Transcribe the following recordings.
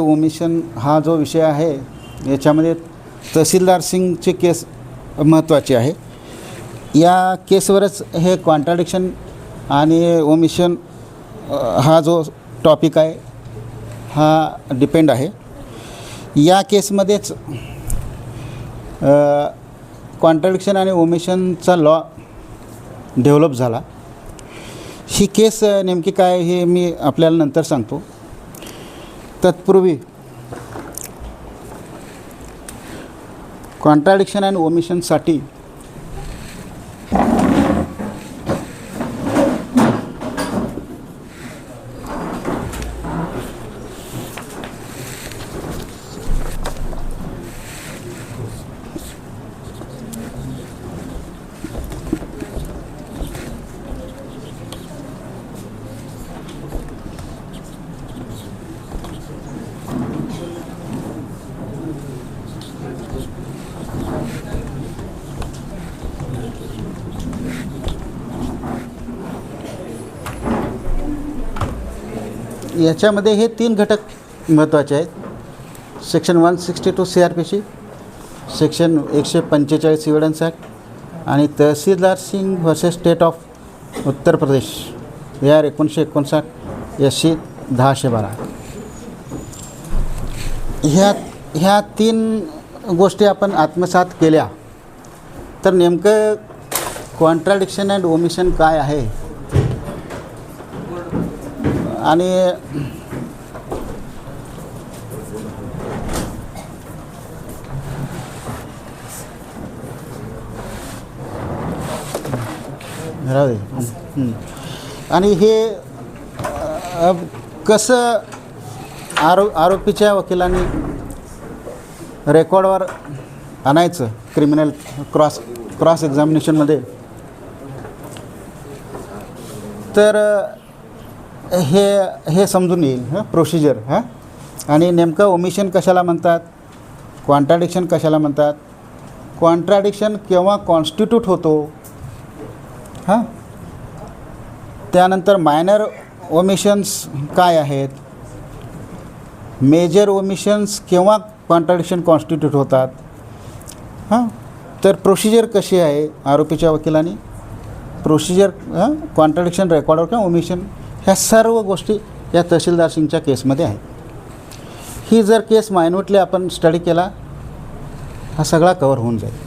Omission हा जो विषय आहे याच्यामध्ये तहसीलदार सिंगची केस महत्त्वाची आहे. या केसवरच हे कॉन्ट्राडिक्शन आणि ओमिशन हा जो टॉपिक आहे हा डिपेंड आहे. या केसमध्येच कॉन्ट्राडिक्शन आणि ओमिशनचा लॉ डेव्हलप झाला. ही केस नेमकी काय हे मी आपल्याला नंतर सांगतो. तत्पूर्वी कॉन्ट्राडिक्शन आणि ओमिशनसाठी याच्यामध्ये हे 3 घटक महत्त्वाचे आहेत. Section 162 CRPC, section 145 evidence act आणि तहसीलदार Singh versus state of Uttar Pradesh AR 1959 SC 10/12. ह्या 3 गोष्टी आपण आत्मसात केल्या तर नेमकं कॉन्ट्राडिक्शन अँड ओमिशन काय आहे आणि आणि हे कसं आरोपीच्या वकिलांनी रेकॉर्डवर आणायचं क्रिमिनल क्रॉस एक्झामिनेशनमध्ये, तर हे समजून येईल प्रोसिजर. आणि नेमकं ओमिशन कशाला म्हणतात, कॉन्ट्राडिक्शन कशाला म्हणतात, कॉन्ट्राडिक्शन केव्हा कॉन्स्टिट्यूट होतो, त्यानंतर मायनर ओमिशन्स काय आहेत, मेजर ओमिशन्स केव्हा कॉन्ट्राडिक्शन कॉन्स्टिट्यूट होतात, तर प्रोसिजर कशी आहे आरोपीच्या वकिलांनी, प्रोसिजर कॉन्ट्राडिक्शन रेकॉर्डवर किंवा ओमिशन, ह्या सर्व गोष्टी या तहसीलदार सिंगच्या केसमध्ये आहेत. ही जर केस मायन्यूटली आपण स्टडी केला हा सगळा कवर होऊन जाईल.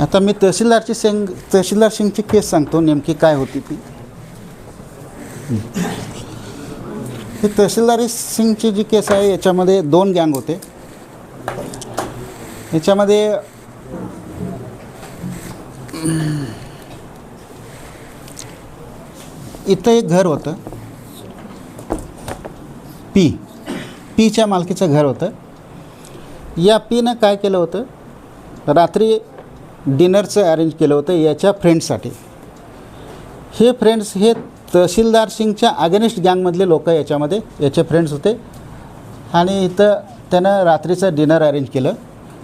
आता मी तहसीलदार सिंगची केस सांगतो नेमकी काय होती ती. ही तहसीलदार सिंगची जी केस आहे याच्यामध्ये 2 गँग होते. याच्यामध्ये इथं एक घर होतं, पीच्या मालकीचं घर होतं. या पीनं काय केलं होतं, रात्री डिनरचं अरेंज केलं होतं याच्या फ्रेंड्ससाठी. हे फ्रेंड्स हे तहसीलदार सिंगच्या अगेनिस्ट गँगमधले लोक याचे फ्रेंड्स होते. आणि इथं त्यानं रात्रीचं डिनर अरेंज केलं.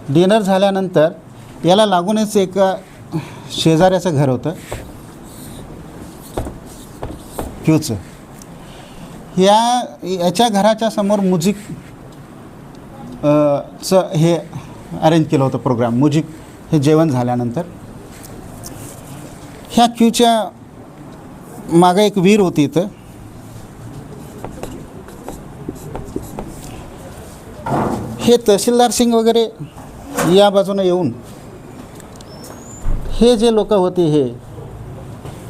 डिनर झाल्यानंतर याला लागूनच एक शेजाऱ्याचं घर होतं क्यूचं. याच्या घराच्या समोर चं हे अरेंज केलं होतं प्रोग्राम. हे जेवण झाल्यानंतर ह्या क्यूच्या मागं एक विहीर होती. इथं हे तहसीलदार सिंग वगैरे या बाजूने येऊन हे जे लोक होते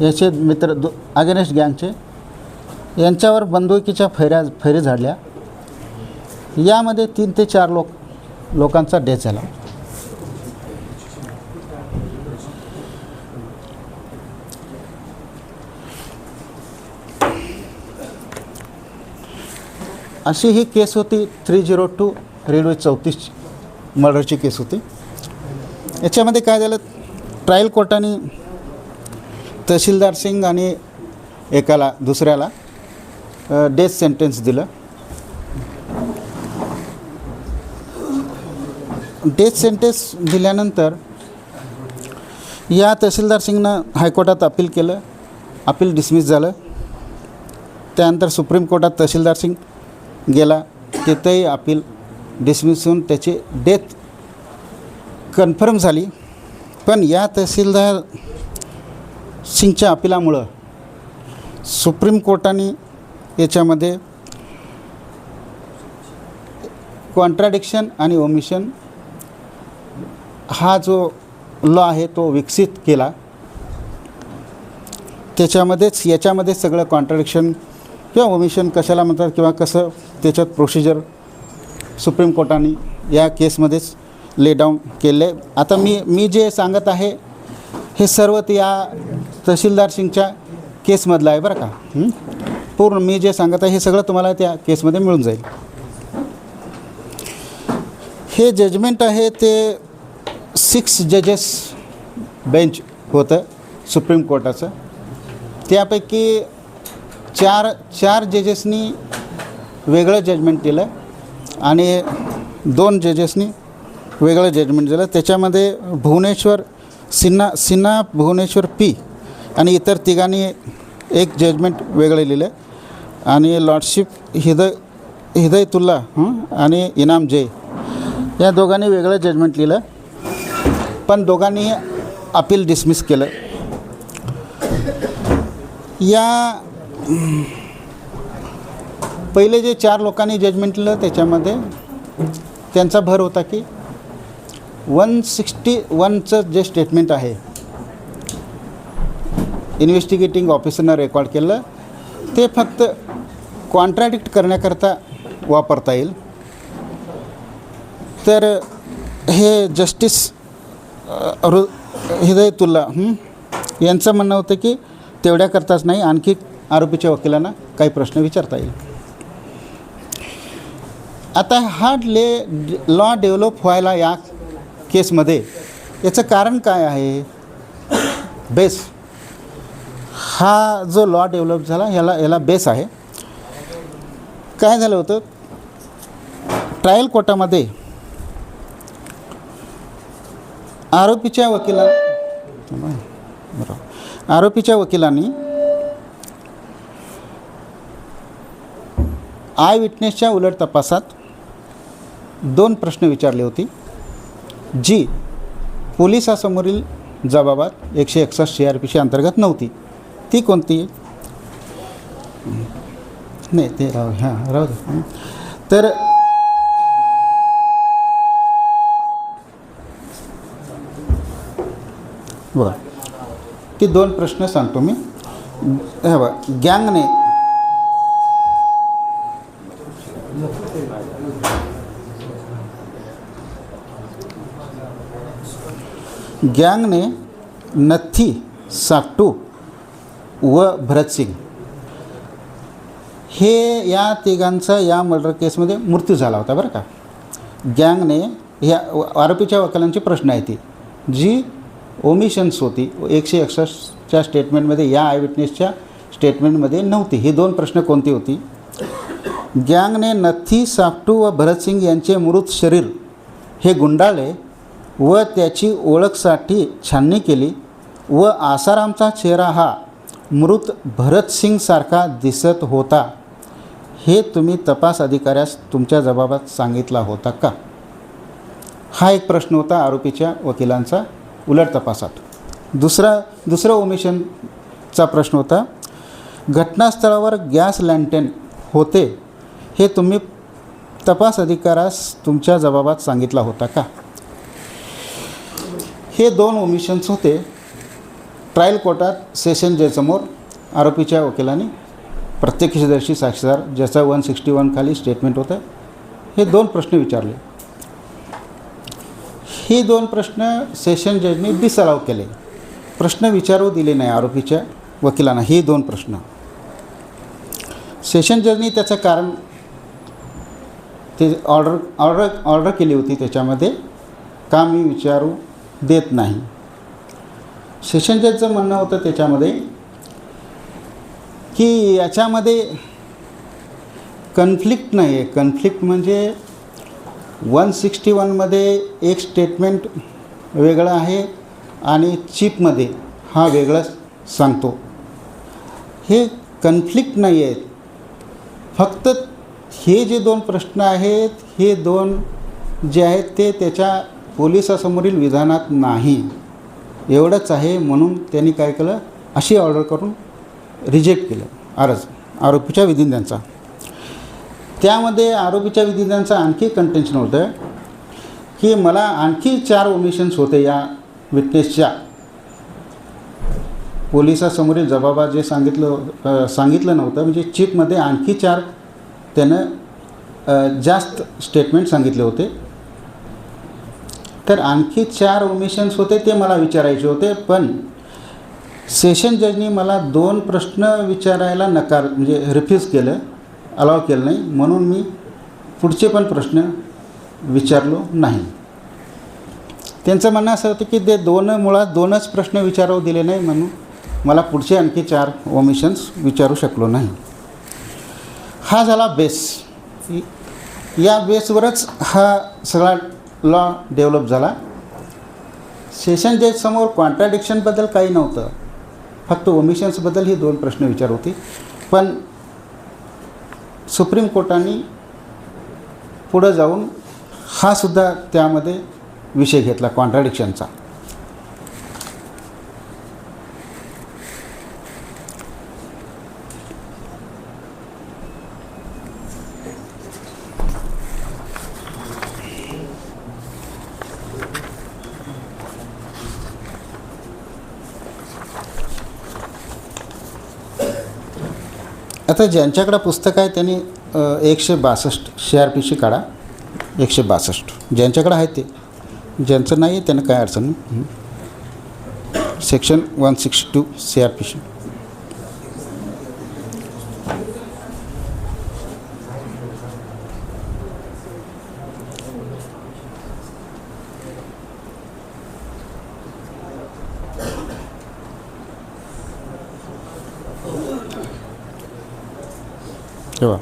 याचे मित्र अगेनिस्ट गँगचे, यांच्यावर बंदुकीच्या फैरी झाडल्या. यामध्ये 3 ते 4 लोकांचा डेथ झाला. अशी ही केस होती. 302 रेल्वे 34 मर्डरची केस होती. याच्यामध्ये काय झालं, ट्रायल कोर्टाने तहसीलदार सिंग आणि दुसऱ्याला डेथ सेंटेन्स दिलं. डेथ सेंटेन्स दिल्यानंतर या तहसीलदार सिंगनं हायकोर्टात अपील केलं. अपील डिसमिस झालं. त्यानंतर सुप्रीम कोर्टात तहसीलदार सिंग गेला. तिथंही अपील डिसमिस होऊन त्याची डेथ कन्फर्म झाली. पण या तहसीलदार सिंगच्या अपिलामुळं सुप्रीम कोर्टाने याच्यामध्ये कॉन्ट्राडिक्शन आणि ओमिशन हा जो लॉ आहे तो विकसित केला. याच्यामध्ये सगळं कॉन्ट्राडिक्शन किंवा ओमिशन कशाला म्हणतात किंवा कसं त्याच्यात प्रोसिजर सुप्रीम कोर्टाने या केसमध्येच ले डाऊन केले. आता मी जे सांगत आहे हे सर्व या तहसीलदार सिंगच्या केसमधलं आहे बरं का. पूर्ण मी जे सांगत आहे हे सगळं तुम्हाला त्या केसमध्ये मिळून जाईल. हे जजमेंट आहे ते 6 जजेस बेंच होतं सुप्रीम कोर्टाचं. त्यापैकी चार जजेसनी वेगळं जजमेंट दिलं आणि 2 जजेसनी वेगळं जजमेंट दिलं. त्याच्यामध्ये भुवनेश्वर सिन्हा भुवनेश्वर पी आणि इतर तिघांनी एक जजमेंट वेगळं लिहिलं आणि लॉर्डशिप हिदयतुल्ला आणि इनाम जे या दोघांनी वेगळं जजमेंट लिहिलं. पण दोघांनी अपील डिसमिस केलं. या पहिले जे 4 लोकांनी जजमेंट लिहिलं त्याच्यामध्ये त्यांचा भर होता की 161चं जे स्टेटमेंट आहे इन्व्हेस्टिगेटिंग ऑफिसरनं रेकॉर्ड केलं ते फक्त कॉन्ट्राडिक्ट करण्याकरता वापरता येईल. तर हे जस्टिस हिदयतुल्ला यांचं म्हणणं होतं की तेवढ्याकरताच नाही, आणखी आरोपीच्या वकिलांना काही प्रश्न विचारता येईल. आता हा लॉ डेव्हलप व्हायला या केसमध्ये याचं कारण काय आहे? बेस हा जो लॉ डेव्हलप झाला याला बेस आहे. काय झालं होतं, ट्रायल कोर्टामध्ये आरोपीच्या वकिलांनी आय विटनेसच्या उलट तपासात 2 प्रश्न विचारले होते जी पोलिसासमोरील जबाबात 161 CRPC अंतर्गत नव्हती. ती कोणती? नाही ते राहू दे. तर बघा ती 2 प्रश्न सांगतो मी. हे बघा, गँगने नथी साक्टू व भरत सिंग हे या तिघांचा या मर्डर केसमध्ये मृत्यू झाला होता बरं का. गँगने ह्या आरोपीच्या वकिलांची प्रश्न आहे ती जी ओमिशन्स होती 161च्या स्टेटमेंटमध्ये या आय विटनेसच्या स्टेटमेंटमध्ये नव्हती. ही 2 प्रश्न कोणती होती? गँगने नथी साक्टू व भरत सिंग यांचे मृत शरीर हे गुंडाळले व त्याची ओळखसाठी छाननी केली व आसारामचा चेहरा हा मृत भरत सिंगसारखा दिसत होता हे तुम्ही तपास अधिकाऱ्यास तुमच्या जबाबात सांगितला होता का? हा एक प्रश्न होता आरोपीच्या वकिलांचा उलट तपासात. दुसरं ओमिशनचा प्रश्न होता, घटनास्थळावर गॅस लँटेन होते हे तुम्ही तपास अधिकाऱ्यास तुमच्या जबाबात सांगितला होता का? हे 2 ओमिशन्स होते. ट्रायल कोर्टात सेशन जजसमोर आरोपीच्या वकिलांनी प्रत्यक्षदर्शी साक्षीदार ज्याचा 161 खाली स्टेटमेंट होतं हे 2 प्रश्न विचारले. हे 2 प्रश्न सेशन जजनी डिसअलाव केले. प्रश्न विचारू दिले नाही आरोपीच्या वकिलांना. हे 2 प्रश्न सेशन जजनी त्याचं कारण ते ऑर्डर केली होती त्याच्यामध्ये का मी विचारू देत नाही. सेशन जजचं म्हणणं होतं त्याच्यामध्ये की याच्यामध्ये कन्फ्लिक्ट नाही आहे. कन्फ्लिक्ट म्हणजे 161मध्ये एक स्टेटमेंट वेगळं आहे आणि चीपमध्ये हा वेगळं सांगतो. हे कन्फ्लिक्ट नाही आहेत. फक्त हे जे दोन प्रश्न आहेत, हे दोन जे आहेत ते त्याच्या पोलिसासमोरील विधानात नाही, एवढंच आहे. म्हणून त्यांनी काय केलं, अशी ऑर्डर करून रिजेक्ट केलं अर्ज आरोपीच्या विधिज्ञांचा. त्यामध्ये आरोपीच्या विधिज्ञांचं आणखी कंटेन्शन होतं की मला आणखी 4 ओमिशन्स होते या विटनेसच्या. पोलिसासमोरील जबाबात जे सांगितलं नव्हतं, म्हणजे चीपमध्ये आणखी 4 त्यानं जास्त स्टेटमेंट सांगितले होते. तर आणखी 4 ओमिशन्स होते, ते मला विचारायचे होते. पण सेशन जजनी मला 2 प्रश्न विचारायला म्हणजे रिफ्यूज केलं, अलाव केलं नाही. म्हणून मी पुढचे पण प्रश्न विचारलो नाही. त्यांचं म्हणणं असं होतं की ते मुळात 2च प्रश्न विचारावं दिले नाही, म्हणून मला पुढचे आणखी 4 ओमिशन्स विचारू शकलो नाही. हा झाला बेस. या बेसवरच हा सगळा लॉ डेव्हलप झाला. सेशन जजसमोर कॉन्ट्राडिक्शनबद्दल काही नव्हतं, फक्त ओमिशन्सबद्दल ही 2 प्रश्न विचार होते. पण सुप्रीम कोर्टाने पुढं जाऊन हा सुद्धा त्यामध्ये विषय घेतला कॉन्ट्राडिक्शनचा. आता ज्यांच्याकडं पुस्तक आहे त्यांनी 162 CRPC काढा. 162 ज्यांच्याकडं आहे ते, ज्यांचं नाही त्यांना काय अडचण नाही. Section 162 CRPC. ठेवा.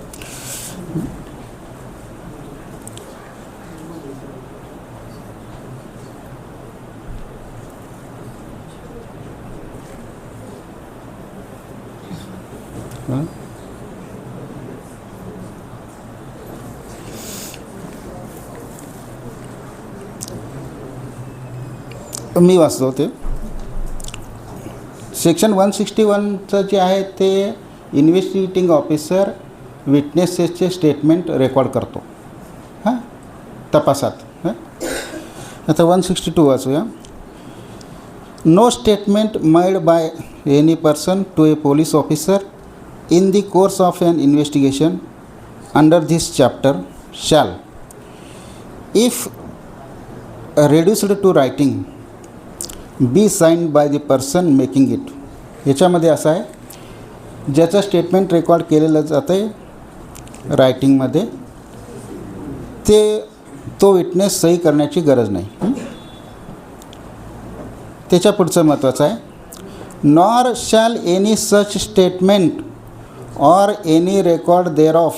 मी वाचतो ते. सेक्शन 161चं जे आहे ते इन्व्हेस्टिगेटिंग ऑफिसर विटनेसेसचे स्टेटमेंट रेकॉर्ड करतो तपासात. आता 162 वाचूया. No statement made by any person to a police officer in the course of an investigation under this chapter shall, if reduced to writing, be signed by the person making it. याच्यामध्ये असं आहे, ज्याचं statement record केलेलं जातं आहे रायटिंगमध्ये, तो witness सही करण्याची गरज नाही. त्याच्या पुढचं महत्त्वाचं आहे, nor shall any such statement or any record thereof,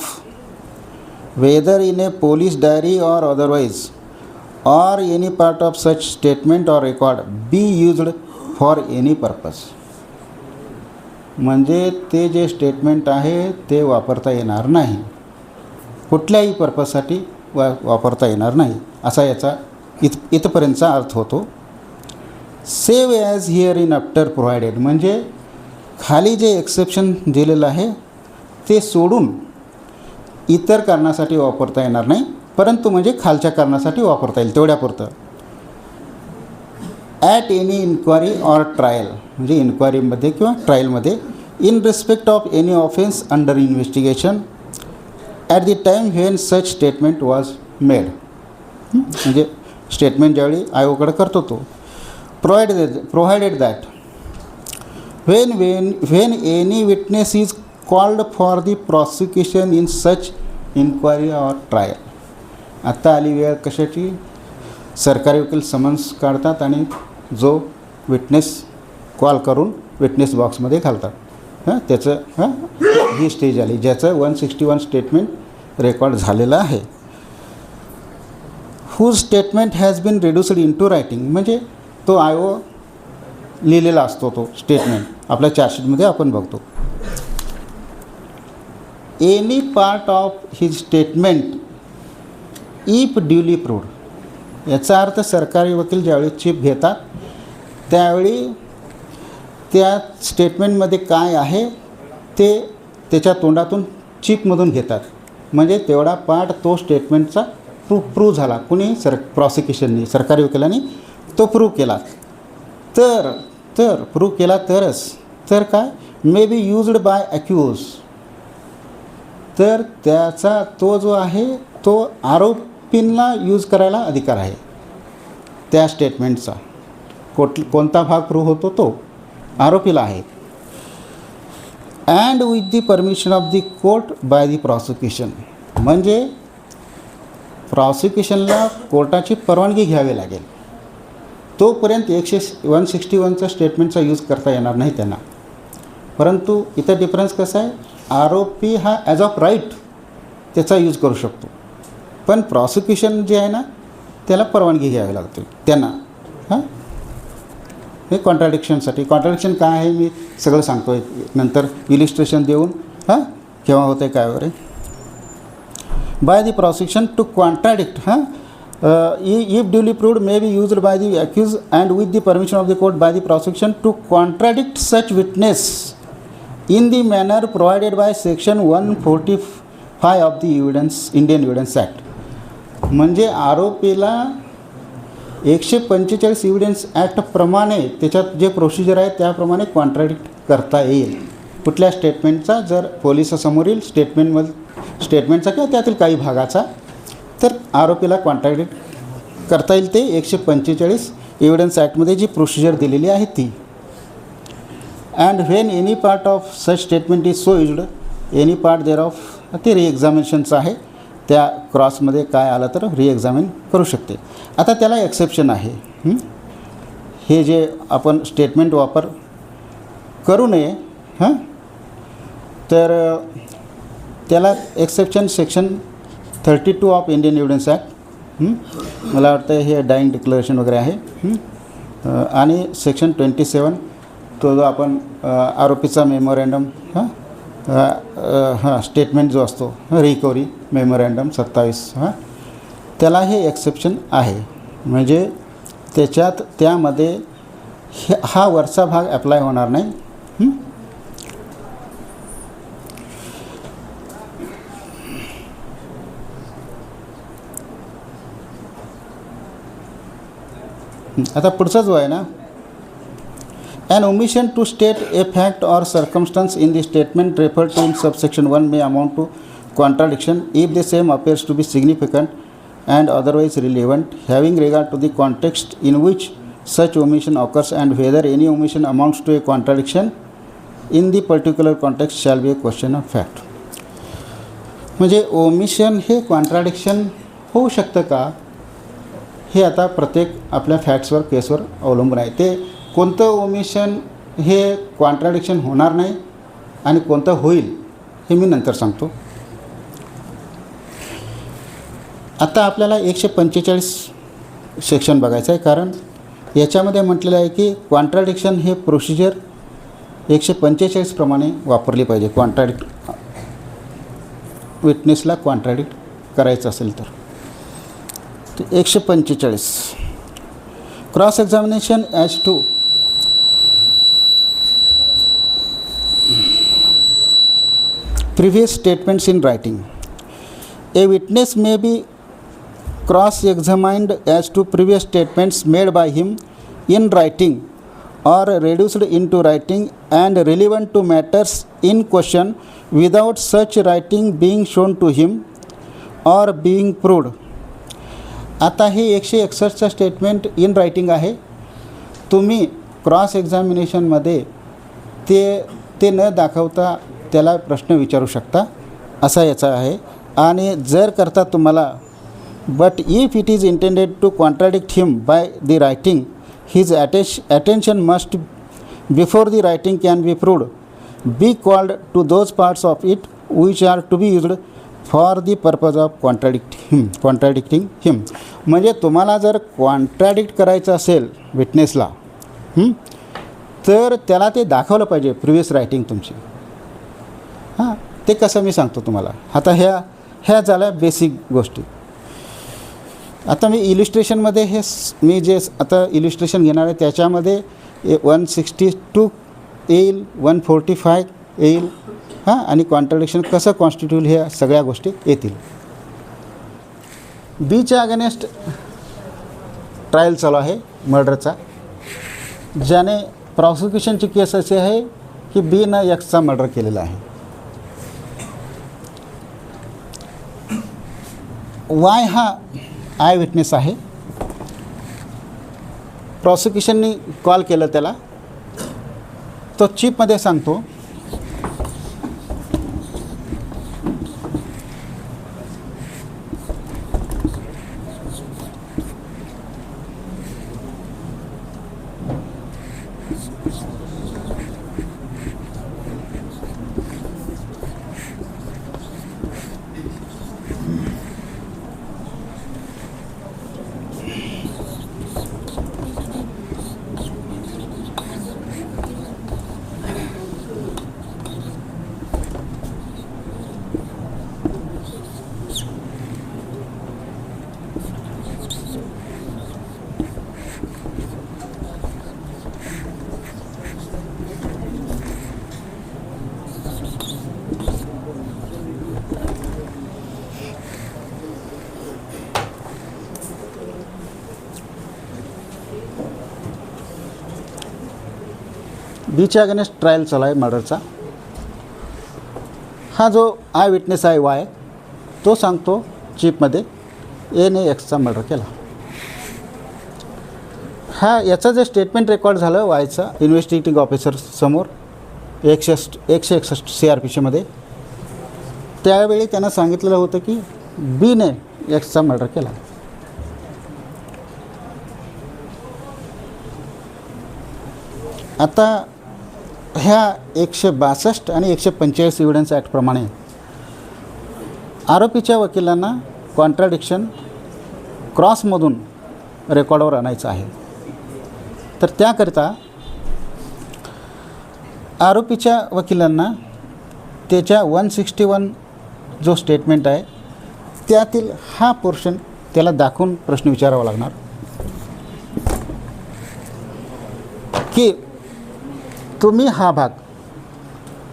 whether in a police diary or otherwise, or any part of such statement or record be used for any purpose. म्हणजे ते जे स्टेटमेंट आहे ते वापरता येणार नाही, कुठल्याही पर्पजसाठी वापरता येणार नाही, असा याचा इथपर्यंतचा अर्थ होतो. Save as here in after provided, म्हणजे खाली जे एक्सेप्शन दिलेलं आहे ते सोडून इतर कारणासाठी वापरता येणार नाही, परंतु म्हणजे खालच्या कारणासाठी वापरता येईल तेवढ्यापुरतं. At any inquiry or trial, म्हणजे इन्क्वायरीमध्ये किंवा ट्रायलमध्ये, in respect of any offence under investigation at the time when such statement was made. म्हणजे स्टेटमेंट ज्यावेळी आयोगाकडे करतो तो. Provided that when any witness is called for the prosecution in such inquiry or trial. आत्ता आली वेळ कशाची, सरकारी वकील समन्स काढतात आणि जो विटनेस कॉल करून विटनेस बॉक्समध्ये घालतात. त्याचं ही स्टेज आली ज्याचं 161 स्टेटमेंट रेकॉर्ड झालेलं आहे. whose statement has been reduced into writing, म्हणजे तो आय.ओ. लिहिलेला असतो तो स्टेटमेंट आपल्या चार्जशीटमध्ये आपण बघतो. Any part of his statement if duly proved, याचा अर्थ सरकारी वकील ज्यावेळी चीफ घेतात त्यावेळी त्या स्टेटमेंटमध्ये काय आहे ते त्याच्या तोंडातून चीफमधून घेतात. म्हणजे तेवढा पार्ट तो स्टेटमेंटचा प्रूव्ह झाला. कुणी प्रॉसिक्युशननी, सरकारी वकिलांनी तो प्रूव्ह केला तर प्रूव्ह केला तरच. तर काय, may be used by accused, तर त्याचा तो जो आहे तो आरोपींना यूज करायला अधिकार आहे त्या स्टेटमेंटचा. कोणता भाग प्रूव्ह होतो तो आरोपीला आहे. And with the permission of the court by the prosecution, म्हणजे प्रॉसिक्युशनला कोर्टाची परवानगी घ्यावी लागेल. तोपर्यंत 161चा स्टेटमेंटचा यूज करता येणार नाही त्यांना. परंतु इथं डिफरन्स कसा आहे, आरोपी हा ॲज ऑफ राईट त्याचा यूज करू शकतो, पण प्रॉसिक्युशन जे आहे ना त्याला परवानगी घ्यावी लागते त्यांना. हां, हे कॉन्ट्राडिक्शनसाठी. कॉन्ट्राडिक्शन काय आहे मी सगळं सांगतो आहे नंतर इलिस्ट्रेशन देऊन. हां, केव्हा होतं आहे काय वगैरे. By the prosecution to contradict, हां, if duly proved may be used by the accused and with the permission of the court by the prosecution to contradict such witness in the manner provided by section 145 of the Indian Evidence Act. म्हणजे आरोपीला 145 evidence ॲक्टप्रमाणे त्याच्यात जे procedure आहे त्याप्रमाणे contradict करता येईल कुठल्या स्टेटमेंटचा, जर पोलिसासमोरील स्टेटमेंटचा किंवा त्यातील काही भागाचा, तर आरोपीला कॉन्ट्राडिक्ट करता येईल. ते 145 एव्हिडन्स ॲक्टमध्ये जी प्रोसिजर दिलेली आहे ती. And when any part of such statement is so used, any part thereof, ते रिएक्झामिनेशनचं आहे. त्या क्रॉसमध्ये काय आलं तर रिएक्झामिन करू शकते. आता त्याला एक्सेप्शन आहे. हे जे आपण स्टेटमेंट वापर करू नये, हां, तर त्याला exception section 32 of Indian evidence act, मला वाटतं हे डाईंग डिक्लेरेशन वगैरे आहे. आणि सेक्शन 27 तो जो आपण आरोपीचा मेमोरँडम, हां स्टेटमेंट जो असतो रिकव्हरी मेमोरँडम 27, हां, त्याला हे एक्सेप्शन आहे. म्हणजे त्यामध्ये हा वरचा भाग अप्लाय होणार नाही. आता पुढचा जो आहे ना, an omission to state a fact or circumstance in the statement referred to in subsection 1 may amount to contradiction if the same appears to be significant and otherwise relevant, having regard to the context in which such omission occurs and whether any omission amounts to a contradiction in the particular context shall be a question of fact. म्हणजे omission हे contradiction होऊ शकतं का, हे आता प्रत्येक आपल्या फॅक्ट्सवर केसवर अवलंबून आहे. ते कोणतं ओमिशन हे कॉन्ट्राडिक्शन होणार नाही आणि कोणतं होईल हे मी नंतर सांगतो. आता आपल्याला 145 सेक्शन बघायचं आहे, कारण याच्यामध्ये म्हटलेलं आहे की कॉन्ट्राडिक्शन हे प्रोसिजर 145 प्रमाणे वापरली पाहिजे. विटनेसला कॉन्ट्राडिक्ट करायचं असेल तर 145 cross examination as to previous statements in writing. A witness may be cross-examined as to previous statements made by him in writing or reduced into writing and relevant to matters in question without such writing being shown to him or being proved. आता हे 161चा statement in writing आहे. तुम्ही cross एक्झामिनेशनमध्ये ते न दाखवता त्याला प्रश्न विचारू शकता, असा याचा आहे. आणि जर करता तुम्हाला but if it is intended to contradict him by the writing his attention must before the writing can be proved be called to those parts of it which are to be used for the purpose of contradicting him. म्हणजे तुम्हाला जर कॉन्ट्रॅडिक्ट करायचं असेल विटनेसला, तर त्याला ते दाखवलं पाहिजे प्रिव्हियस रायटिंग तुमची. हां, ते कसं मी सांगतो तुम्हाला. आता ह्या झाल्या बेसिक गोष्टी. आता मी इलिस्ट्रेशनमध्ये मी जे आता इलिस्ट्रेशन घेणार आहे त्याच्यामध्ये 162 येईल, 145 येईल. हां, आणि कॉन्ट्रडिक्शन कसं कॉन्स्टिट्यूट ह्या सगळ्या गोष्टी येतील. बीच्या अगेन्स्ट ट्रायल चालू आहे मर्डरचा, ज्याने प्रॉसिक्युशनची केस अशी आहे की बीनं एक्सचा मर्डर केलेला आहे. वाय हा आय विटनेस आहे. प्रॉसिक्युशननी कॉल केलं त्याला, तो चीपमध्ये सांगतो बीच्या अगेन्स्ट ट्रायल चालू आहे मर्डरचा. हा जो आय विटनेस आहे वाय, तो सांगतो चीपमध्ये एने एक्सचा मर्डर केला. हा याचं जे स्टेटमेंट रेकॉर्ड झालं वायचा इन्व्हेस्टिगेटिंग ऑफिसर समोर 161 CRPCमध्ये, त्यावेळी त्यानं सांगितलेलं होतं की बीने एक्सचा मर्डर केला. आता ह्या 162 आणि 145 एव्हिडन्स ॲक्टप्रमाणे आरोपीच्या वकिलांना कॉन्ट्राडिक्शन क्रॉसमधून रेकॉर्डवर आणायचं आहे. तर त्याकरिता आरोपीच्या वकिलांना त्याच्या 161 जो स्टेटमेंट आहे त्यातील हा पोर्शन त्याला दाखवून प्रश्न विचारावा लागणार की तुम्ही हा भाग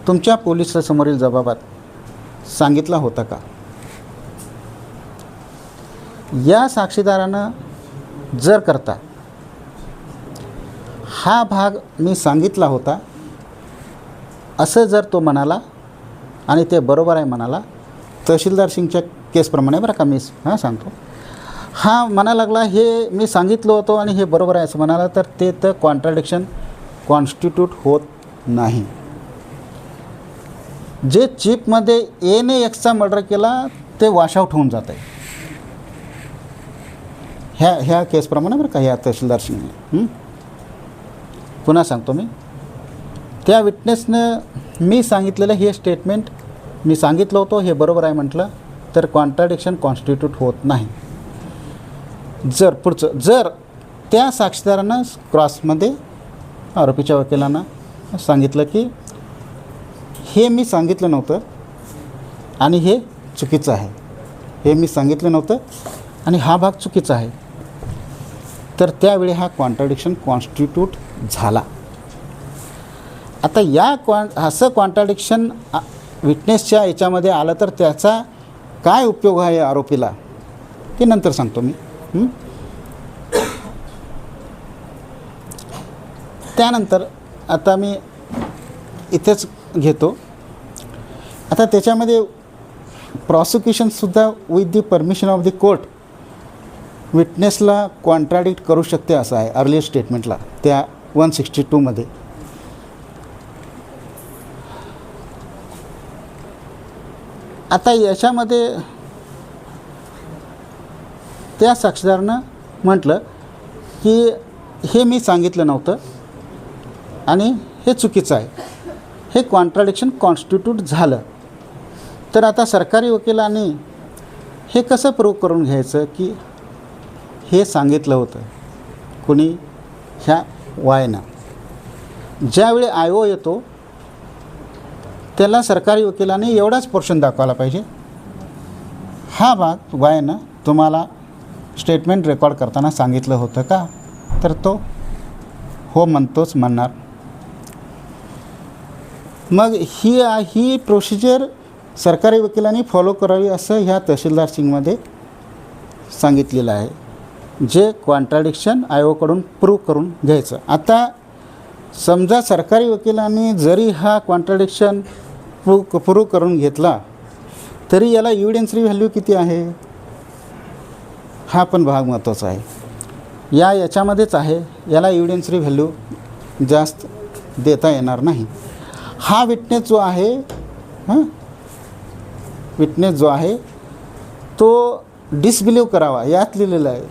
तुमच्या पोलिसासमोरील जबाबात सांगितला होता का. या साक्षीदारानं जर करता हा भाग मी सांगितला होता असं जर तो म्हणाला आणि ते बरोबर आहे म्हणाला, तहसीलदार सिंगच्या केसप्रमाणे बरं का मी सांगतो, हा म्हणायला लागला हे मी सांगितलं होतं आणि हे बरोबर आहे असं म्हणाला, तर ते तर कॉन्ट्राडिक्शन कॉन्स्टिट्यूट होत नाही. जे चीपमध्ये एने एक्सचा मर्डर केला ते वॉशआउट होऊन जात आहे ह्या केसप्रमाणे बरं का, ह्या तहसीलदार सिंग. पुन्हा सांगतो मी, त्या विटनेसनं मी सांगितलेलं हे स्टेटमेंट मी सांगितलं होतं हे बरोबर आहे म्हटलं तर कॉन्ट्राडिक्शन कॉन्स्टिट्यूट होत नाही. जर त्या साक्षीदारानं क्रॉसमध्ये आरोपीच्या वकिलांना सांगितलं की हे मी सांगितलं नव्हतं आणि हे चुकीचं आहे, हे मी सांगितलं नव्हतं आणि हा भाग चुकीचा आहे, तर त्यावेळी हा कॉन्ट्राडिक्शन कॉन्स्टिट्यूट झाला. आता असं कॉन्ट्राडिक्शन विटनेसच्या याच्यामध्ये आलं तर त्याचा काय उपयोग आहे आरोपीला ते नंतर सांगतो मी. त्यानंतर आता मी इथेच घेतो. आता त्याच्यामध्ये प्रॉसिक्युशनसुद्धा with the permission of the court विटनेसला कॉन्ट्राडिक्ट करू शकते असं आहे अर्लियर स्टेटमेंटला त्या 162मध्ये. आता याच्यामध्ये त्या साक्षीदारानं म्हटलं की हे मी सांगितलं नव्हतं आणि हे चुकीचं आहे, हे कॉन्ट्राडिक्शन कॉन्स्टिट्यूट झालं. तर आता सरकारी वकिलांनी हे कसं प्रूव्ह करून घ्यायचं की हे सांगितलं होतं कुणी, ह्या वायनं. ज्यावेळी IO येतो त्याला सरकारी वकिलाने एवढाच पोर्शन दाखवायला पाहिजे. हा भाग वायनं तुम्हाला स्टेटमेंट रेकॉर्ड करताना सांगितलं होतं का, तर तो हो म्हणतोच म्हणणार. मग ही प्रोसिजर सरकारी वकिलांनी फॉलो करावी असं ह्या तहसीलदार सिंगमध्ये सांगितलेलं आहे. जे कॉन्ट्राडिक्शन IOकडून प्रूव्ह करून घ्यायचं. आता समजा सरकारी वकिलांनी जरी हा कॉन्ट्राडिक्शन प्रूव्ह करून घेतला तरी याला एव्हिडन्सरी व्हॅल्यू किती आहे, हा पण भाग महत्त्वाचा आहे. याच्यामध्येच आहे, याला एव्हिडन्सरी व्हॅल्यू जास्त देता येणार नाही. हा विटनेस जो आहे तो डिसबिलीव करावा यात लिहिलेलं आहे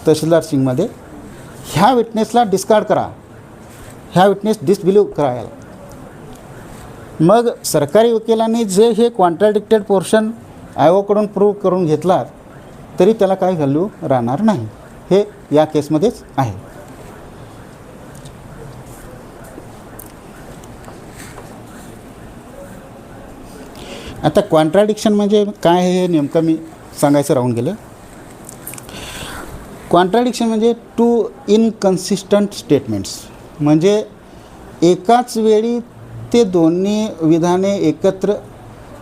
तहसीलदार सिंगमध्ये. ह्या विटनेसला डिस्कार्ड करा, ह्या विटनेस डिसबिलीव करायला. मग सरकारी वकिलांनी जे हे कॉन्ट्राडिक्टेड पोर्शन IOकडून प्रूव्ह करून घेतला तरी त्याला काही व्हॅल्यू राहणार नाही. हे या केसमध्येच आहे. आता कॉन्ट्राडिक्शन म्हणजे काय आहे हे नेमकं मी सांगायचं राहून गेलं. कॉन्ट्राडिक्शन म्हणजे टू इनकन्सिस्टंट स्टेटमेंट्स, म्हणजे एकाच वेळी ते दोन्ही विधाने एकत्र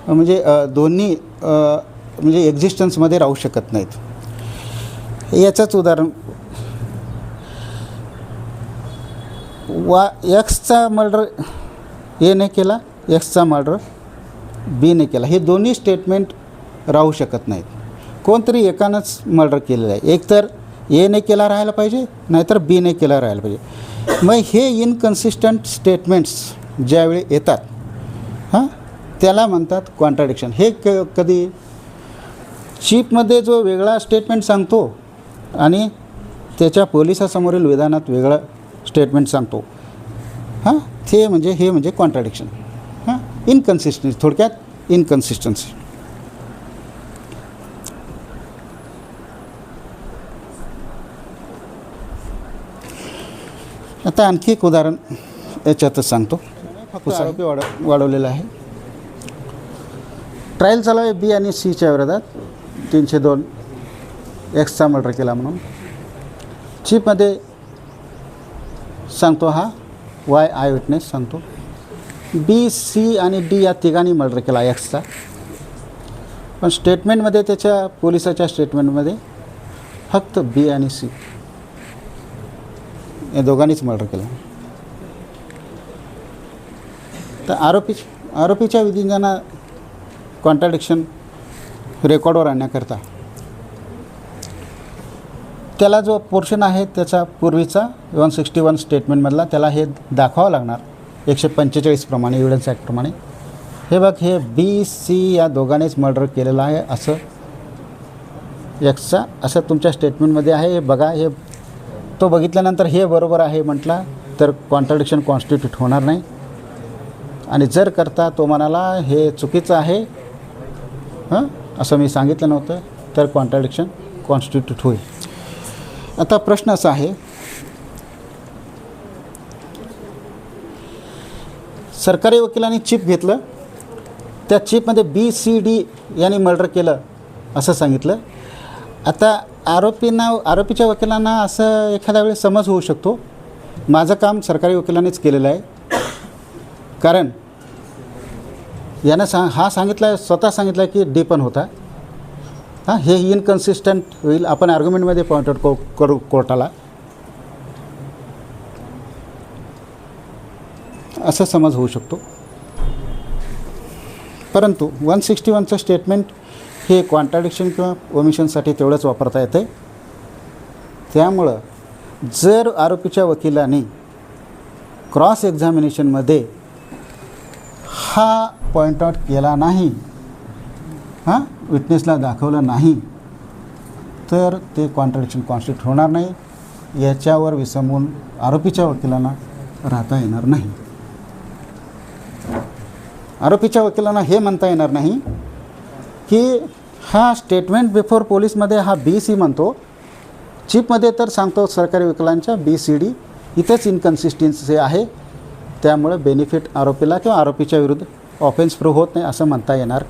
म्हणजे दोन्ही म्हणजे एक्झिस्टन्समध्ये राहू शकत नाहीत. याचंच उदाहरण, एक्सचा मर्डर एने केला, एक्सचा मर्डर बीने केला, हे दोन्ही स्टेटमेंट राहू शकत नाहीत. कोणतरी एकानंच मर्डर केलेलं आहे, एक तर एने केला राहायला पाहिजे नाहीतर बीने केला राहायला पाहिजे. मग हे इनकन्सिस्टंट स्टेटमेंट्स ज्यावेळी येतात त्याला म्हणतात कॉन्ट्राडिक्शन. हे कधी चीफमध्ये जो वेगळा स्टेटमेंट सांगतो आणि त्याच्या पोलिसासमोरील विधानात वेगळं स्टेटमेंट सांगतो, हे म्हणजे कॉन्ट्राडिक्शन. इनकन्सिस्टन्सी, थोडक्यात इनकन्सिस्टन्सी. आता आणखी एक उदाहरण याच्यातच सांगतो. फक्त आरोपी वाढवलेला आहे. ट्रायल चालू आहे बी आणि सीच्या विरोधात 302 एक्सचा मर्डर केला म्हणून. चीफमध्ये सांगतो हा वाय आय विटनेस सांगतो बी, सी आणि डी या तिघांनी मर्डर केला एक्सचा. पण स्टेटमेंटमध्ये, त्याच्या पोलिसाच्या स्टेटमेंटमध्ये फक्त बी आणि सी या दोघांनीच मर्डर केला. तर आरोपीच्या विधिंजना कॉन्ट्राडिक्शन रेकॉर्डवर आणण्याकरता त्याला जो पोर्शन आहे त्याचा पूर्वीचा 161 स्टेटमेंटमधला त्याला हे दाखवावं लागणार 145 प्रमाणे, एव्हिडन्स ॲक्टप्रमाणे. हे बघ, हे बी सी या दोघांनीच मर्डर केलेलं आहे असं एक्सचा असं तुमच्या स्टेटमेंटमध्ये आहे. हे बघा, हे तो बघितल्यानंतर हे बरोबर आहे म्हटला तर कॉन्ट्राडिक्शन कॉन्स्टिट्यूट होणार नाही. आणि जर करता तो म्हणाला हे चुकीचं आहे असं मी सांगितलं नव्हतं तर कॉन्ट्राडिक्शन कॉन्स्टिट्यूट होईल. आता प्रश्न असा आहे, सरकारी वकिलांनी चीफ घेतलं, त्या चीफमध्ये बी सी डी यांनी मर्डर केलं असं सांगितलं. आता आरोपीच्या वकिलांना असं एखाद्या वेळेस समज होऊ शकतो, माझं काम सरकारी वकिलांनीच केलेलं आहे, कारण यानं स्वतः सांगितलं की डी पण होता. हे इनकन्सिस्टंट होईल, आपण आर्ग्युमेंटमध्ये पॉइंट आउट करू कोर्टाला, असं समज होऊ शकतो. परंतु 161चं स्टेटमेंट हे कॉन्ट्राडिक्शन किंवा ओमिशनसाठी तेवढंच वापरता येते. त्यामुळं जर आरोपीच्या वकिलांनी क्रॉस एक्झामिनेशनमध्ये हा पॉइंट आउट केला नाही, विटनेसला दाखवलं नाही, तर ते कॉन्ट्राडिक्शन कॉन्स्टिट्यूट होणार नाही. याच्यावर विसंबून आरोपीच्या वकिलांना राहता येणार नाही. आरोपीच्या वकिलांना हे म्हणता येणार नाही की हा स्टेटमेंट बिफोर पोलीसमध्ये हा बी सी म्हणतो चीपमध्ये तर सांगतो सरकारी वकिलांच्या BCD इथंच इनकन्सिस्टन्सी आहे, त्यामुळं बेनिफिट आरोपीला किंवा आरोपीच्या विरुद्ध ऑफेन्स प्रूव्ह होत नाही असं म्हणता येणार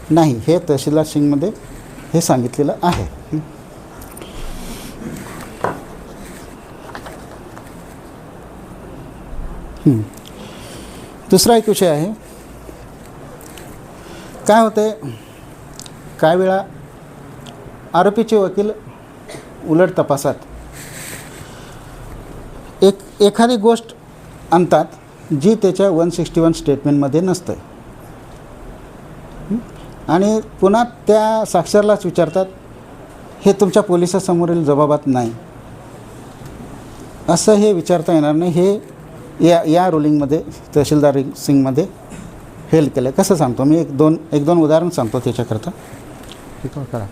नाही. हे तहसीलदार सिंगमध्ये हे सांगितलेलं आहे. दुसरा एक विषय आहे, काय होते काही वेळा आरोपीचे वकील उलट तपासात एखादी गोष्ट आणतात जी त्याच्या 161 स्टेटमेंटमध्ये नसतं आणि पुन्हा त्या साक्षरलाच विचारतात, हे तुमच्या पोलिसासमोरील जबाबात नाही असं हे विचारता येणार नाही. हे या रुलिंगमध्ये तहसीलदार सिंगमध्ये फेल केलं. कसं सांगतो मी, एक दोन उदाहरण सांगतो त्याच्याकरता. करा.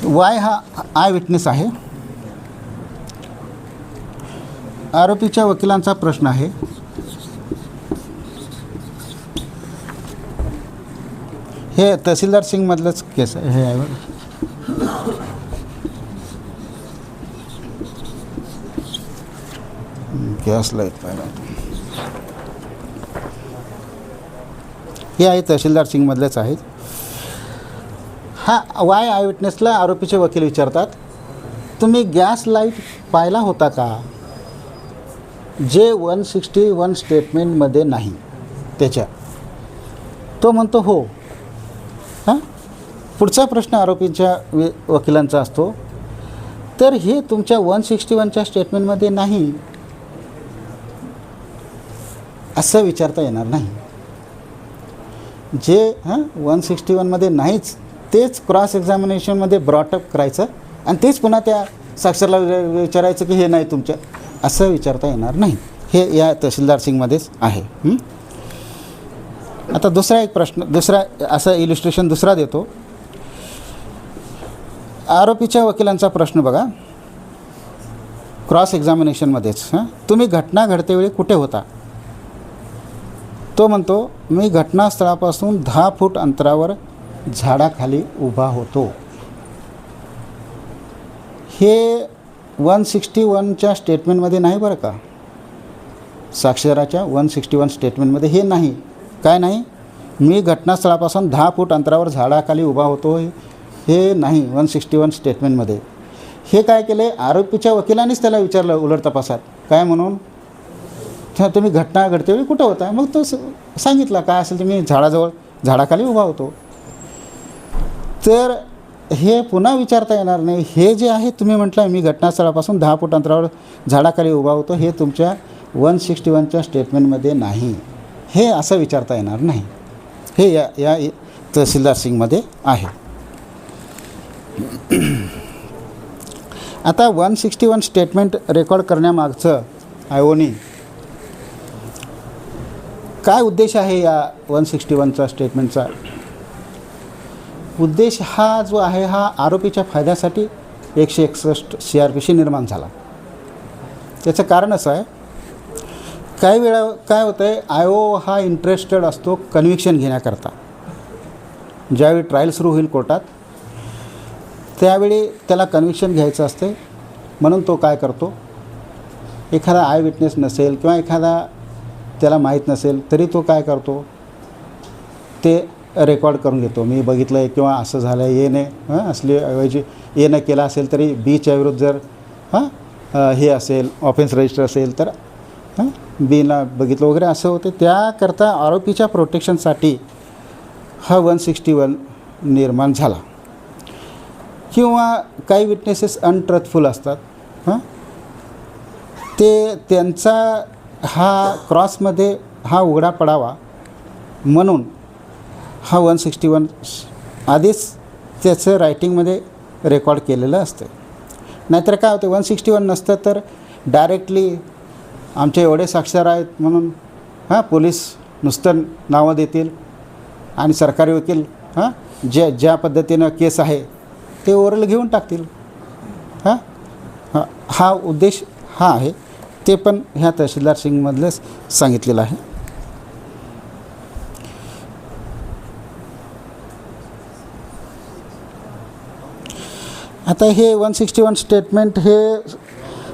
वाय हा आय विटनेस आहे. आरोपीच्या वकिलांचा प्रश्न आहे, हे तहसीलदार सिंगमधलंच केस आहे. हे आहे केसला एक पाहिला, हे आहे तहसीलदार सिंगमधलेच आहेत. हा वाय आय विटनेसला आरोपीचे वकील विचारतात, तुम्ही गॅस लाईट पाहिला होता का जे 161 स्टेटमेंटमध्ये नाही त्याच्या. तो म्हणतो हो. हां, पुढचा प्रश्न आरोपीच्या वकिलांचा असतो, तर हे तुमच्या 161च्या स्टेटमेंटमध्ये नाही असं विचारता येणार नाही. जे 161मध्ये नाहीच तेच क्रॉस एक्झामिनेशनमध्ये ब्रॉटअप करायचं आणि तेच पुन्हा त्या साक्षरला विचारायचं की हे नाही तुमच्या, असं विचारता येणार नाही. हे या तहसीलदार सिंगमध्येच आहे. आता दुसरा एक प्रश्न, दुसरा असं इलिस्ट्रेशन दुसरा देतो. आरोपीच्या वकिलांचा प्रश्न बघा, क्रॉस एक्झामिनेशनमध्येच, तुम्ही घटना घडतेवेळी कुठे होता. तो म्हणतो, मी घटनास्थळापासून 10 फूट अंतरावर झाडाखाली उभा होतो. हे 161च्या स्टेटमेंटमध्ये नाही बरं का, साक्षराच्या 161 स्टेटमेंटमध्ये हे नाही. काय नाही, मी घटनास्थळापासून 10 फूट अंतरावर झाडाखाली उभा होतो, हे नाही 161 स्टेटमेंटमध्ये. हे काय केले, आरोपीच्या वकिलांनीच त्याला विचारलं उलट तपासात, काय म्हणून, तुम्ही घटना घडतेवेळी कुठं होता. मग तो सांगितला काय असेल, तुम्ही झाडाखाली उभा होतो. तर हे पुन्हा विचारता येणार नाही. हे जे आहे तुम्ही म्हटलं मी घटनास्थळापासून 10 फूट अंतरावर झाडाखाली उभा होतो, हे तुमच्या 161च्या स्टेटमेंटमध्ये नाही, हे असं विचारता येणार नाही. हे या तहसीलदार सिंगमध्ये आहे. आता 161 स्टेटमेंट रेकॉर्ड करण्यामागचं आयोनी काय उद्देश आहे, या 161चा स्टेटमेंटचा उद्देश हा जो आहे हा आरोपीच्या फायद्यासाठी 161 CRPC निर्माण झाला. त्याचं कारण असं आहे, काही वेळा काय होतं आहे, IO हा इंटरेस्टेड असतो कन्व्हिक्शन घेण्याकरता. ज्यावेळी ट्रायल सुरू होईल कोर्टात त्यावेळी त्याला कन्व्हिक्शन घ्यायचं असते, म्हणून तो काय करतो, एखादा आय विटनेस नसेल किंवा एखादा त्याला माहीत नसेल तरी तो काय करतो, ते रेकॉर्ड करून घेतो. मी बघितलं आहे किंवा असं झालं आहे, एने असली ऐवजी एनं केला असेल तरी बीच्या विरुद्ध जर हे असेल ऑफेन्स रजिस्टर असेल तर बीला बघितलं वगैरे असं होते. त्याकरता आरोपीच्या प्रोटेक्शनसाठी हा 161 निर्माण झाला. किंवा काही विटनेसेस अनट्रुथफुल असतात, ते त्यांचा हा क्रॉसमध्ये हा उघडा पडावा म्हणून हा 161 आधीच त्याचं रायटिंगमध्ये रेकॉर्ड केलेलं असतं. नाहीतर काय होतं, 161 नसतं तर डायरेक्टली आमचे एवढे साक्षर आहेत म्हणून पोलीस नुसतं नावं देतील आणि सरकारी वकील ज्या पद्धतीनं केस आहे ते ओरल घेऊन टाकतील. हा उद्देश हा आहे, ते पण ह्या तहसीलदार सिंगमधलेच सांगितलेलं आहे. आता हे 161 स्टेटमेंट हे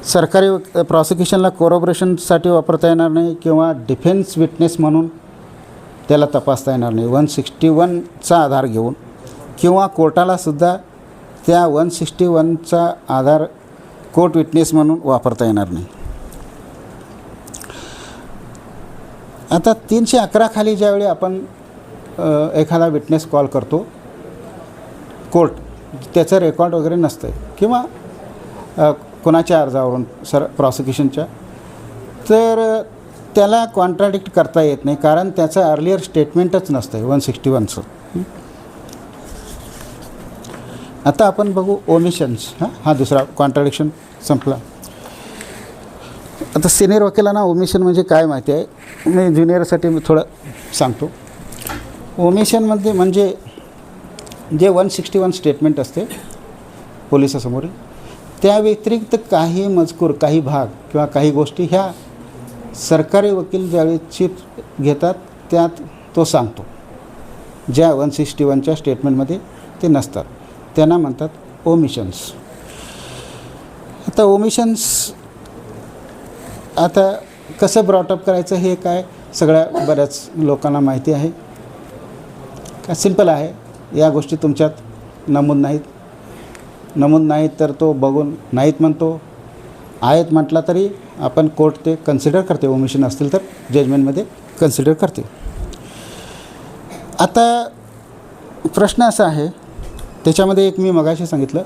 सरकारी प्रॉसिक्युशनला कोरोबरेशनसाठी वापरता येणार नाही किंवा डिफेन्स विटनेस म्हणून त्याला तपासता येणार नाही 161चा आधार घेऊन, किंवा कोर्टालासुद्धा त्या 161चा आधार कोर्ट विटनेस म्हणून वापरता येणार नाही. आता 311 खाली ज्यावेळी आपण एखादा विटनेस कॉल करतो कोर्ट, त्याचं रेकॉर्ड वगैरे नसतं किंवा कोणाच्या अर्जावरून प्रॉसिक्युशनच्या, तर त्याला कॉन्ट्राडिक्ट करता येत नाही कारण त्याचं अर्लियर स्टेटमेंटच नसतं 161चं. आता आपण बघू ओमिशन्स. हा दुसरा कॉन्ट्राडिक्शन संपला. आता सिनियर वकिलांना ओमिशन म्हणजे काय माहिती आहे, मी ज्युनियरसाठी मी थोडं सांगतो. ओमिशनमध्ये म्हणजे जे 161 स्टेटमेंट असते पोलिसासमोरील, त्या व्यतिरिक्त काही मजकूर, काही भाग किंवा काही गोष्टी ह्या सरकारी वकील ज्यावेळी चीफ घेतात त्यात तो सांगतो, ज्या 161च्या स्टेटमेंटमध्ये ते नसतात, त्यांना म्हणतात ओमिशन्स. आता ओमिशन्स आता कसं ब्रॉटअप करायचं हे काय सगळ्या बऱ्याच लोकांना माहिती आहे. काय सिंपल आहे, या गोष्टी तुमच्यात नमूद नाहीत तर तो बघून नाहीत म्हणतो, आहेत म्हटला तरी आपण कोर्ट ते कन्सिडर करते, ओमिशन असतील तर जजमेंटमध्ये कन्सिडर करते. आता प्रश्न असा आहे, त्याच्यामध्ये एक मी मगाशी सांगितलं,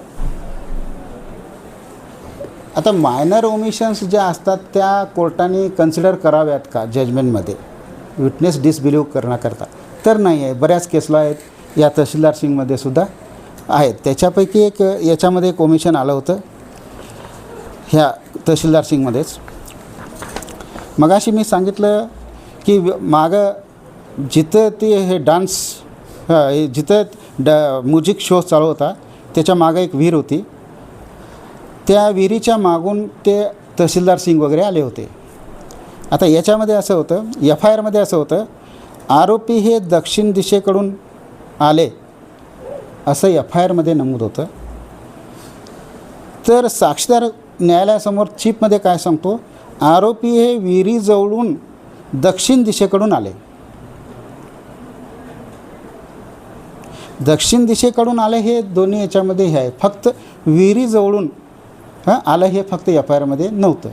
आता मायनर ओमिशन्स ज्या असतात त्या कोर्टाने कन्सिडर कराव्यात का जजमेंटमध्ये विटनेस डिसबिलीव्ह करण्याकरता, तर नाही आहे. बऱ्याच केसला आहेत, या तहसीलदार सिंगमध्ये सुद्धा आहेत. त्याच्यापैकी एक याच्यामध्ये एक ओमिशन आलं होतं ह्या तहसीलदार सिंगमध्येच. मगाशी मी सांगितलं की मागं जिथं ते हे डान्स जिथं म्युझिक शो चालू होता त्याच्या मागं एक विहीर होती, त्या विहिरीच्या मागून ते तहसीलदार सिंग वगैरे आले होते. आता याच्यामध्ये असं होतं, FIRमध्ये असं होतं, आरोपी हे दक्षिण दिशेकडून आले असं FIRमध्ये नमूद होतं. तर साक्षीदार न्यायालयासमोर चीफमध्ये काय सांगतो, आरोपी हे विहिरीजवळून दक्षिण दिशेकडून आले. दक्षिण दिशेकडून आले हे दोन्ही याच्यामध्ये हे आहे, फक्त विहिरीजवळून आलं हे फक्त FIRमध्ये नव्हतं.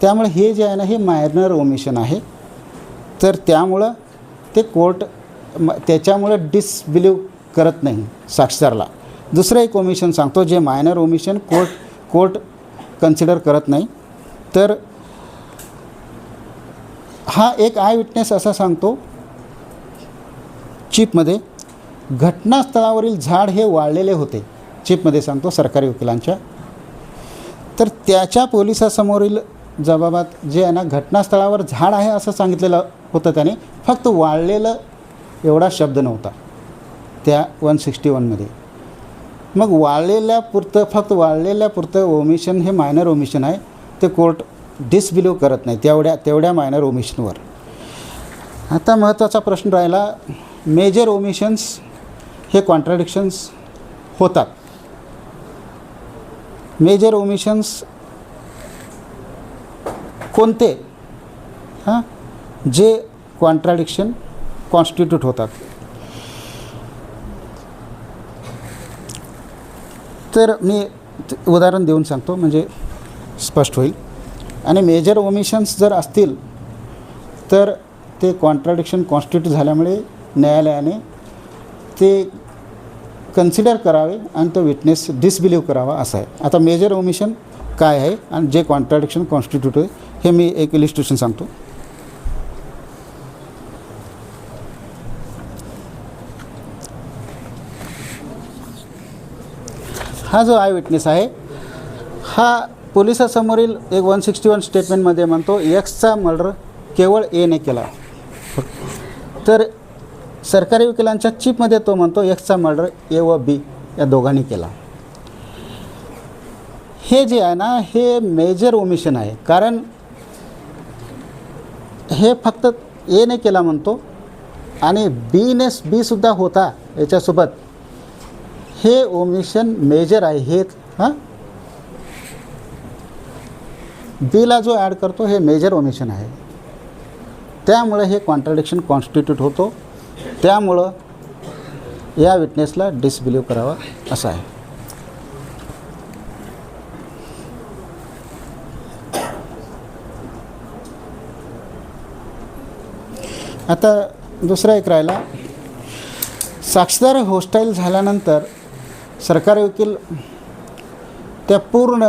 त्यामुळे हे जे आहे ना हे मायनर ओमिशन आहे. तर त्यामुळं ते कोर्ट त्याच्यामुळं डिसबिलीव्ह करत नाही साक्षीदारला. दुसरं एक ओमिशन सांगतो जे मायनर ओमिशन कोर्ट कन्सिडर करत नाही. तर हा एक आय विटनेस असा सांगतो चीफमध्ये, घटनास्थळावरील झाड हे वाळलेले होते, चीफमध्ये सांगतो सरकारी वकिलांच्या. तर त्याच्या पोलिसासमोरील जबाबात जे आहे ना घटनास्थळावर झाड आहे असं सांगितलेलं होतं त्याने, फक्त वाळलेलं एवढा शब्द नव्हता त्या 161मध्ये. मग फक्त वाळलेल्यापुरतं ओमिशन हे मायनर ओमिशन आहे, ते कोर्ट डिसबिलीव्ह करत नाही तेवढ्या मायनर ओमिशनवर. आता महत्त्वाचा प्रश्न राहिला, मेजर ओमिशन्स हे कॉन्ट्राडिक्शन्स होतात. मेजर ओमिशन्स कोणते जे कॉन्ट्राडिक्शन कॉन्स्टिट्यूट होतात. तर मी उदाहरण देऊन सांगतो म्हणजे स्पष्ट होईल. आणि मेजर ओमिशन्स जर असतील तर ते कॉन्ट्राडिक्शन कॉन्स्टिट्यूट झाल्यामुळे न्यायालयाने ते कन्सिडर करावे आणि तो विटनेस डिसबिलीव्ह करावा असं आहे. आता मेजर ओमिशन काय आहे आणि जे कॉन्ट्राडिक्शन कॉन्स्टिट्यूट आहे हे मी एक इलिस्ट्रेशन सांगतो. हा जो आय विटनेस आहे हा पोलिसासमोरील एक 161 स्टेटमेंटमध्ये म्हणतो एक्सचा मर्डर केवळ एने केला. तर सरकारी वकिलांच्या चीफमध्ये तो म्हणतो एक्सचा मर्डर ए व बी या दोघांनी केला. हे जे आहे ना हे मेजर ओमिशन आहे, कारण हे फक्त एने केला म्हणतो आणि बी सुद्धा होता याच्यासोबत. हे ओमिशन मेजर आहे, हे हां, बीला जो ॲड करतो हे मेजर ओमिशन आहे, त्यामुळे हे कॉन्ट्राडिक्शन कॉन्स्टिट्यूट होतो, त्यामुळं या विटनेसला डिसबिलीव करावा असं आहे. आता दुसरा एक राहिला, साक्षीदार होस्टाईल झाल्यानंतर सरकारी वकील त्या पूर्ण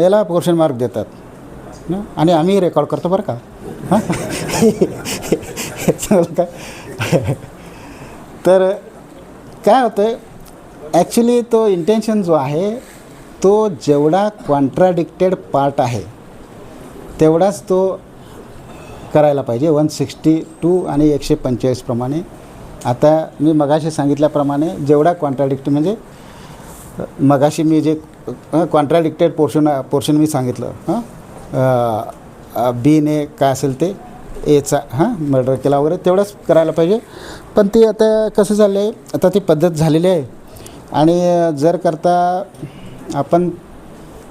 याला क्वेश्चन मार्क देतात आणि आम्ही रेकॉर्ड करतो बरं का. हां चांगलं का. तर काय होतं आहे, ॲक्च्युली तो इंटेन्शन जो आहे तो जेवढा कॉन्ट्राडिक्टेड पार्ट आहे तेवढाच तो करायला पाहिजे 162 आणि 145 प्रमाणे. आता मी मगाशी सांगितल्याप्रमाणे जेवढा कॉन्ट्राडिक्ट म्हणजे मगाशी मी जे कॉन्ट्राडिक्टेड पोर्शन मी सांगितलं, बीने काय असेल ते एचा मर्डर केला वगैरे तेवढंच करायला पाहिजे. पण ती आता कसं झालं आहे, आता ती पद्धत झालेली आहे आणि जर करता आपण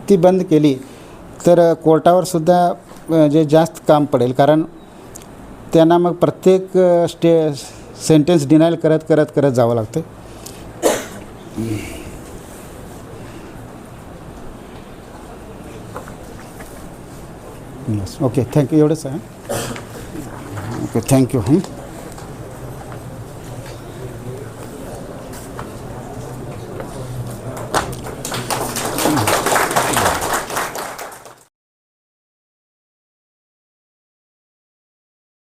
ती बंद केली तर कोर्टावरसुद्धा जे जास्त काम पडेल, कारण त्यांना मग प्रत्येक सेंटेन्स डिनायल करत जावं लागतं. Okay, thank you. एवढंच आहे. Okay, thank you.